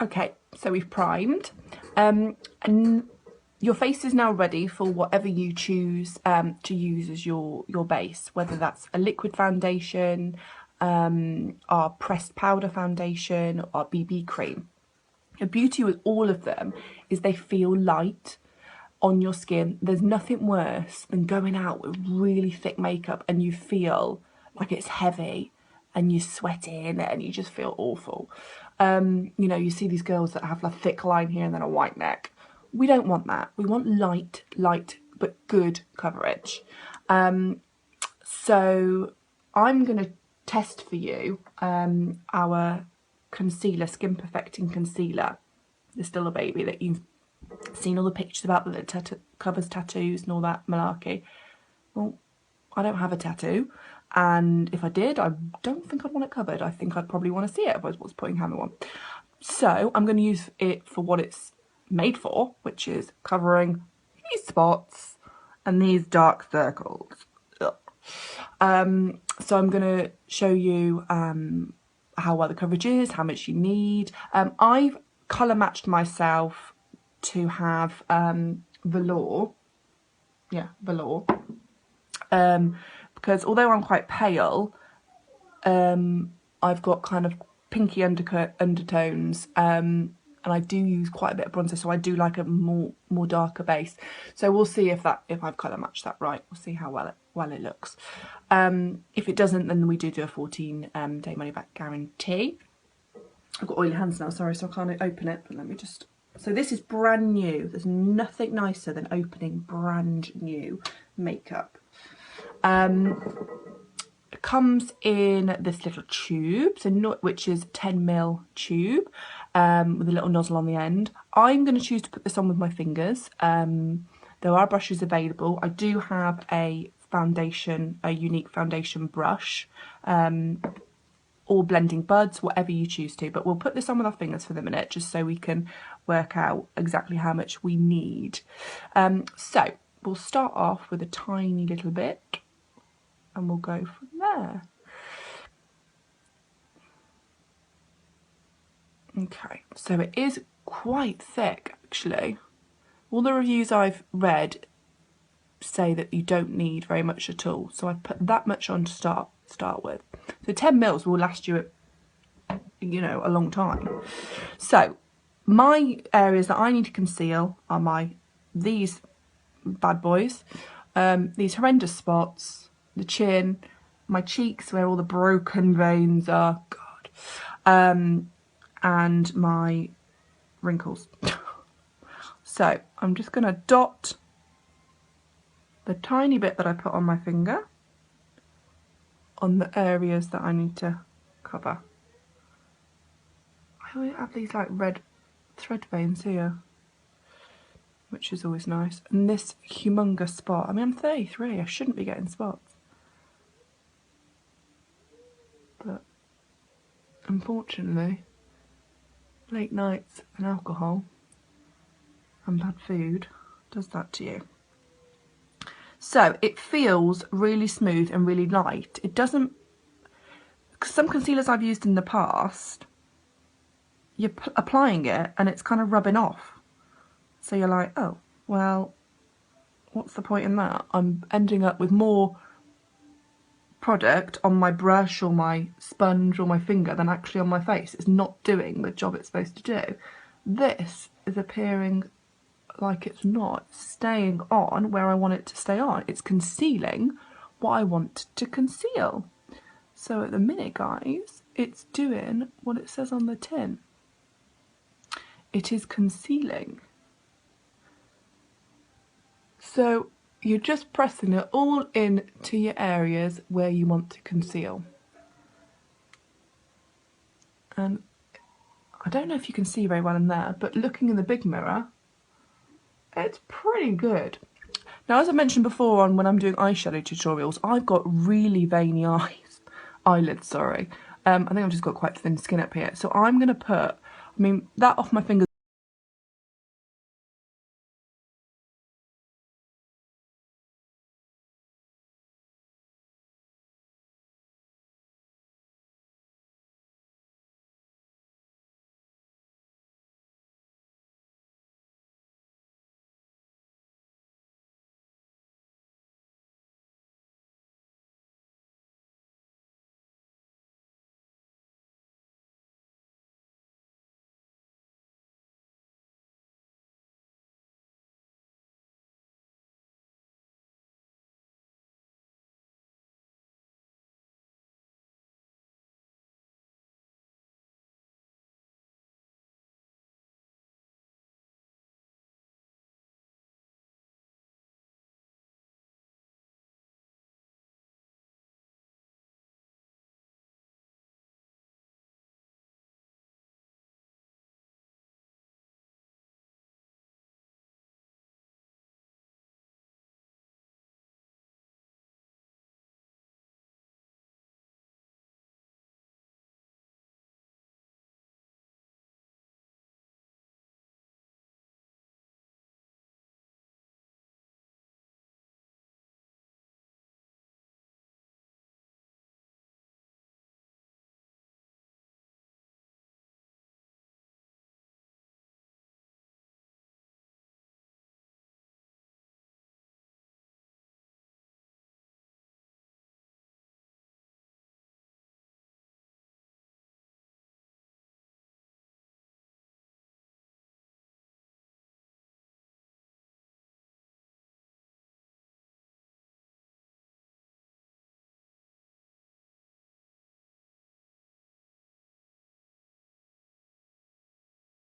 Okay, so we've primed, and your face is now ready for whatever you choose to use as your base, whether that's a liquid foundation, our pressed powder foundation, or BB cream. The beauty with all of them is they feel light on your skin. There's nothing worse than going out with really thick makeup and you feel like it's heavy and you're sweating and you just feel awful. You know, you see these girls that have a thick line here and then a white neck. We don't want that. We want light, but good coverage. So I'm going to test for you our concealer, Skin Perfecting Concealer. The Still a Baby that you've seen all the pictures about, that covers tattoos and all that malarkey. Well, I don't have a tattoo, and if I did, I don't think I'd want it covered. I think I'd probably want to see it if I was putting hammer on. So I'm going to use it for what it's made for, which is covering these spots and these dark circles. So I'm going to show you how well the coverage is, how much you need. I've colour matched myself to have velour. Yeah, velour. Because although I'm quite pale, I've got kind of pinky undertones, and I do use quite a bit of bronzer, so I do like a more darker base. So we'll see if I've colour matched that right. We'll see how well it looks. If it doesn't, then we do a 14-day money back guarantee. I've got oily hands now, sorry, so I can't open it, but let me just... So this is brand new. There's nothing nicer than opening brand new makeup. It comes in this little tube, which is 10ml tube, with a little nozzle on the end. I'm going to choose to put this on with my fingers. There are brushes available. I do have a unique foundation brush, or blending buds, whatever you choose to, but we'll put this on with our fingers for the minute just so we can work out exactly how much we need. So we'll start off with a tiny little bit and we'll go from there. Okay, so it is quite thick actually. All the reviews I've read say that you don't need very much at all, so I've put that much on to start with. So 10 mils will last you, you know, a long time. So my areas that I need to conceal are these bad boys, these horrendous spots, the chin, my cheeks where all the broken veins are, God, and my wrinkles. So I'm just going to dot the tiny bit that I put on my finger on the areas that I need to cover. I always have these like red thread veins here, which is always nice. And this humongous spot. I mean, I'm 33, I shouldn't be getting spots. But unfortunately, late nights and alcohol and bad food does that to you. So it feels really smooth and really light. It doesn't, some concealers I've used in the past, you're applying it and it's kind of rubbing off. So you're like, oh, well, what's the point in that? I'm ending up with more product on my brush or my sponge or my finger than actually on my face. It's not doing the job it's supposed to do. This is appearing like it's not staying on where I want it to stay on. It's concealing what I want to conceal. So at the minute, guys, it's doing what it says on the tin. It is concealing. So you're just pressing it all into your areas where you want to conceal. And I don't know if you can see very well in there, but looking in the big mirror, it's pretty good. Now, as I mentioned before on when I'm doing eyeshadow tutorials, I've got really veiny eyelids, sorry. I think I've just got quite thin skin up here. So I'm going to put, I mean, that off my fingers